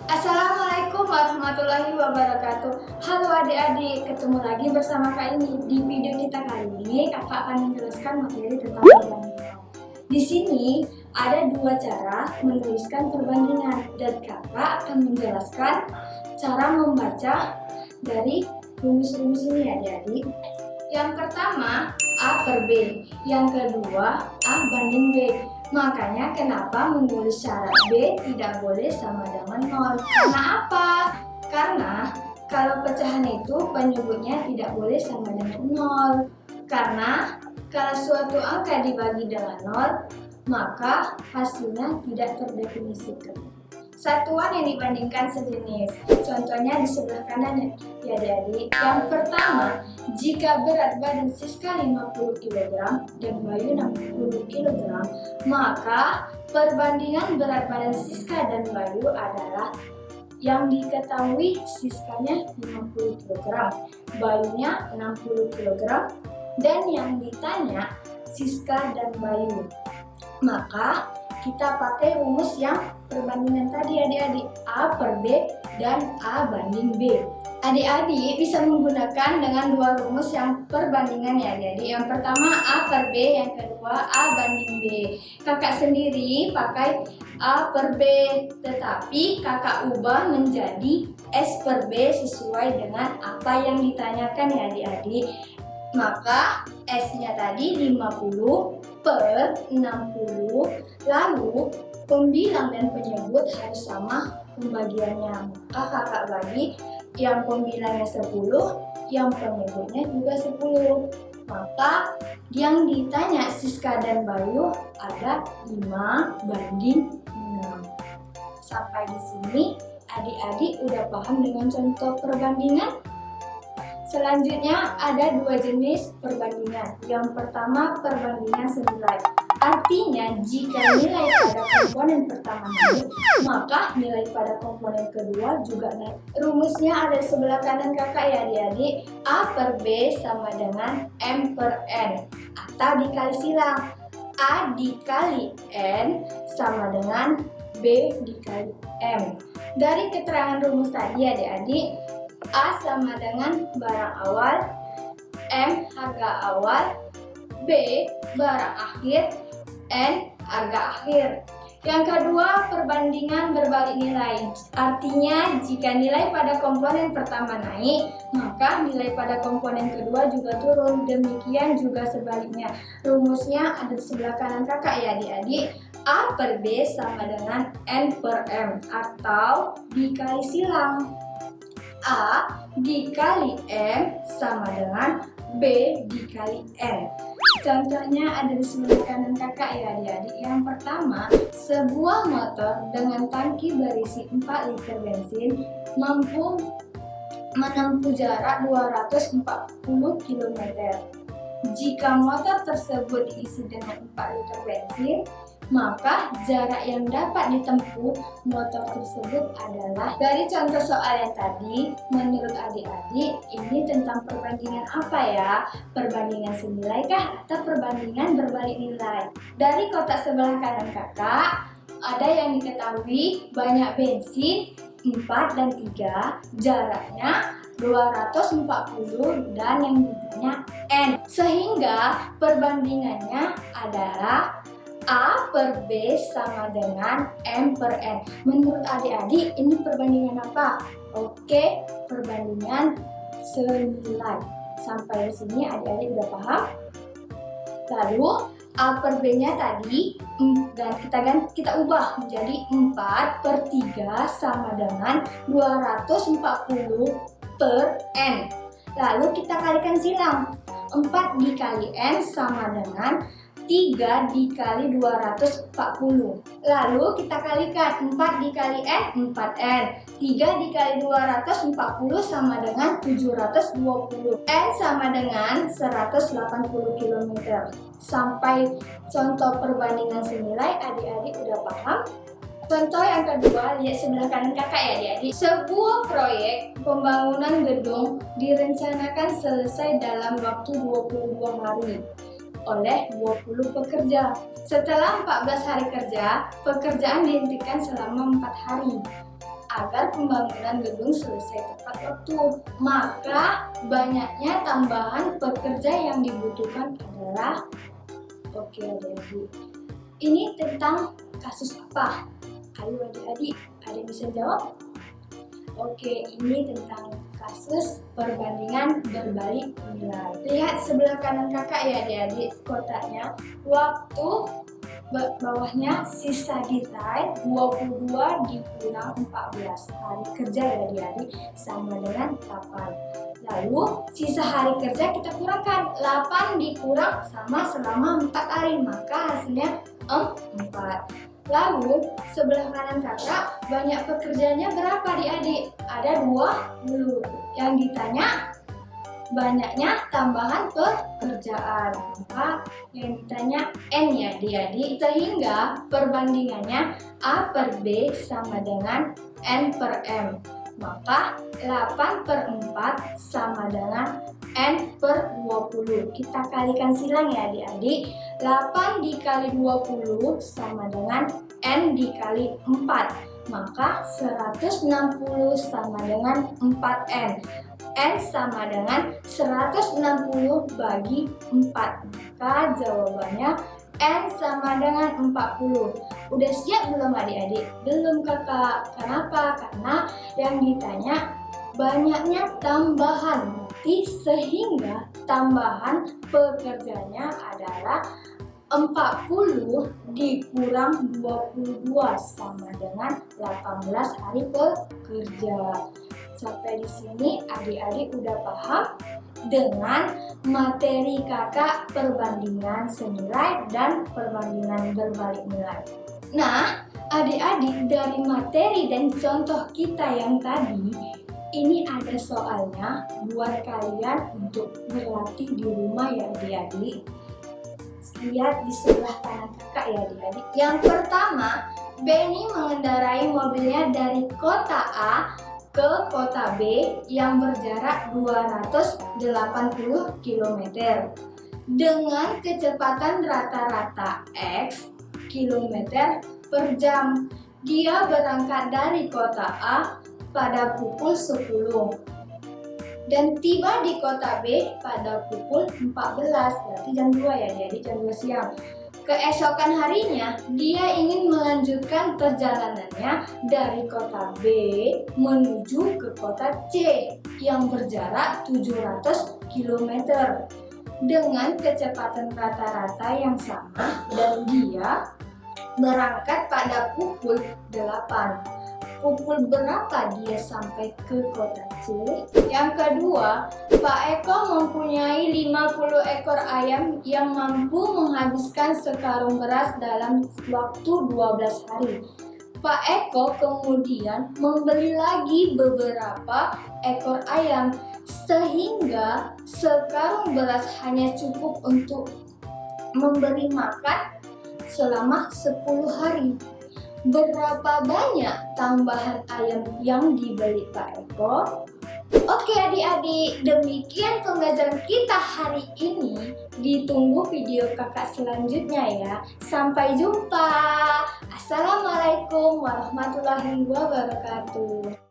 Assalamualaikum warahmatullahi wabarakatuh. Halo adik-adik, ketemu lagi bersama Kak ini. Di video kita kali ini, kakak akan menjelaskan materi tentang perbandingan. Di sini ada dua cara menuliskan perbandingan dan kakak akan menjelaskan cara membaca dari rumus-rumus ini adik-adik. Yang pertama A per B, yang kedua A banding B. Makanya kenapa menulis syarat B tidak boleh sama dengan 0. Karena apa? Karena kalau pecahan itu penyebutnya tidak boleh sama dengan 0. Karena kalau suatu angka dibagi dengan 0, maka hasilnya tidak terdefinisikan. Satuan yang dibandingkan sejenis. Contohnya di sebelah kanan ya adik-adik. Yang pertama, jika berat badan Siska 50 kg dan Bayu 60 kg, maka perbandingan berat badan Siska dan Bayu adalah yang diketahui Siskanya 50 kg, Bayunya 60 kg, dan yang ditanya Siska dan Bayu. Maka kita pakai rumus yang perbandingan tadi adik-adik, A per B dan A banding B. Adik-adik bisa menggunakan dengan dua rumus yang perbandingan ya adik-adik. Yang pertama A per B, yang kedua A banding B. Kakak sendiri pakai A per B, tetapi kakak ubah menjadi S per B sesuai dengan apa yang ditanyakan ya adik-adik. Maka S-nya tadi 50 per 60, lalu pembilang dan penyebut harus sama pembagiannya. Maka kakak bagi yang pembilangnya 10, yang penyebutnya juga 10. Maka yang ditanya Siska dan Bayu ada 5 banding 6. Sampai di sini adik-adik udah paham dengan contoh perbandingan? Selanjutnya ada dua jenis perbandingan. Yang pertama perbandingan senilai. Artinya jika nilai pada komponen pertama naik, maka nilai pada komponen kedua juga naik. Rumusnya ada di sebelah kanan kakak ya adik-adik. A per B sama dengan M per N. Atau dikali silang. A dikali N sama dengan B dikali M. Dari keterangan rumus tadi adik-adik, A sama dengan barang awal, M harga awal, B barang akhir, N harga akhir. Yang kedua, perbandingan berbalik nilai. Artinya jika nilai pada komponen pertama naik, maka nilai pada komponen kedua juga turun. Demikian juga sebaliknya. Rumusnya ada di sebelah kanan kakak ya adik-adik. A per B sama dengan N per M atau dikali silang. A dikali M sama dengan B dikali N. Contohnya ada di sebelah kanan kakak ya adik-adik. Yang pertama, sebuah motor dengan tangki berisi 4 liter bensin mampu menempuh jarak 240 km. Jika motor tersebut diisi dengan 4 liter bensin, maka jarak yang dapat ditempuh motor tersebut adalah. Dari contoh soal yang tadi, menurut adik-adik ini tentang perbandingan apa ya? Perbandingan senilai kah atau perbandingan berbalik nilai? Dari kotak sebelah kanan kakak, ada yang diketahui banyak bensin 4 dan 3, jaraknya 240 dan yang ditanya N. Sehingga perbandingannya adalah A per B sama dengan M per N. Menurut adik-adik ini perbandingan apa? Oke, perbandingan senilai. Sampai di sini adik-adik udah paham? Lalu A per B-nya tadi dan kita ubah menjadi 4 per 3 sama dengan 240 per N. Lalu kita kalikan silang. 4 dikali N sama dengan 3 dikali 240. Lalu kita kalikan 4 dikali N, 4N. 3 dikali 240 sama dengan 720. N sama dengan 180 km. Sampai contoh perbandingan senilai adik-adik udah paham? Contoh yang kedua, lihat sebelah kanan kakak ya adik-adik. Sebuah proyek pembangunan gedung direncanakan selesai dalam waktu 22 hari. Oleh 20 pekerja. Setelah 14 hari kerja, pekerjaan dihentikan selama 4 hari. agar pembangunan gedung selesai tepat waktu. Maka banyaknya tambahan pekerja yang dibutuhkan adalah, oke adik-adik, ini tentang kasus apa? Ayo adik-adik, ada yang bisa jawab? Oke, ini tentang kasus perbandingan berbalik nilai. Lihat sebelah kanan kakak ya adik-adik kotaknya. Waktu bawahnya sisa detail 22 dikurang 14 hari kerja ya adik-adik sama dengan 8. Lalu sisa hari kerja kita kurangkan, 8 dikurang sama selama 4 hari, maka hasilnya 4. Lalu sebelah kanan kakak banyak pekerjaannya berapa adik-adik? Ada 20. Yang ditanya banyaknya tambahan pekerjaan, maka yang ditanya N ya adik-adik, sehingga perbandingannya A per B sama dengan N per M. Maka 8/4 sama dengan N per 20. Kita kalikan silang ya adik-adik. 8 dikali 20 sama dengan N dikali 4. Maka 160 sama dengan 4N. N sama dengan 160 bagi 4. Maka jawabannya N sama dengan 40. Udah siap belum adik-adik? Belum kakak. Kenapa? Karena yang ditanya banyaknya tambahan, sehingga tambahan pekerjanya adalah 40 dikurang 22 sama dengan 18 hari bekerja. Sampai di sini adik-adik udah paham dengan materi kakak perbandingan senilai dan perbandingan berbalik nilai. Nah, adik-adik dari materi dan contoh kita yang tadi, ini ada soalnya buat kalian untuk berlatih di rumah ya adik-adik. Lihat di sebelah kanan kakak ya adik-adik. Yang pertama, Benny mengendarai mobilnya dari kota A ke kota B yang berjarak 280 km dengan kecepatan rata-rata X km per jam. Dia berangkat dari kota A pada pukul 10 dan tiba di kota B pada pukul 14, berarti jam 2 ya jadi jam 2 siang. Keesokan harinya, dia ingin melanjutkan perjalanannya dari kota B menuju ke kota C yang berjarak 700 km dengan kecepatan rata-rata yang sama dan dia berangkat pada pukul 8. Pukul berapa dia sampai ke kota C? Yang kedua, Pak Eko mempunyai 50 ekor ayam yang mampu menghabiskan sekarung beras dalam waktu 12 hari. Pak Eko kemudian membeli lagi beberapa ekor ayam sehingga sekarung beras hanya cukup untuk memberi makan selama 10 hari. Berapa banyak tambahan ayam yang dibeli Pak Eko? Oke adik-adik, demikian pembelajaran kita hari ini. Ditunggu video kakak selanjutnya ya. Sampai jumpa. Assalamualaikum warahmatullahi wabarakatuh.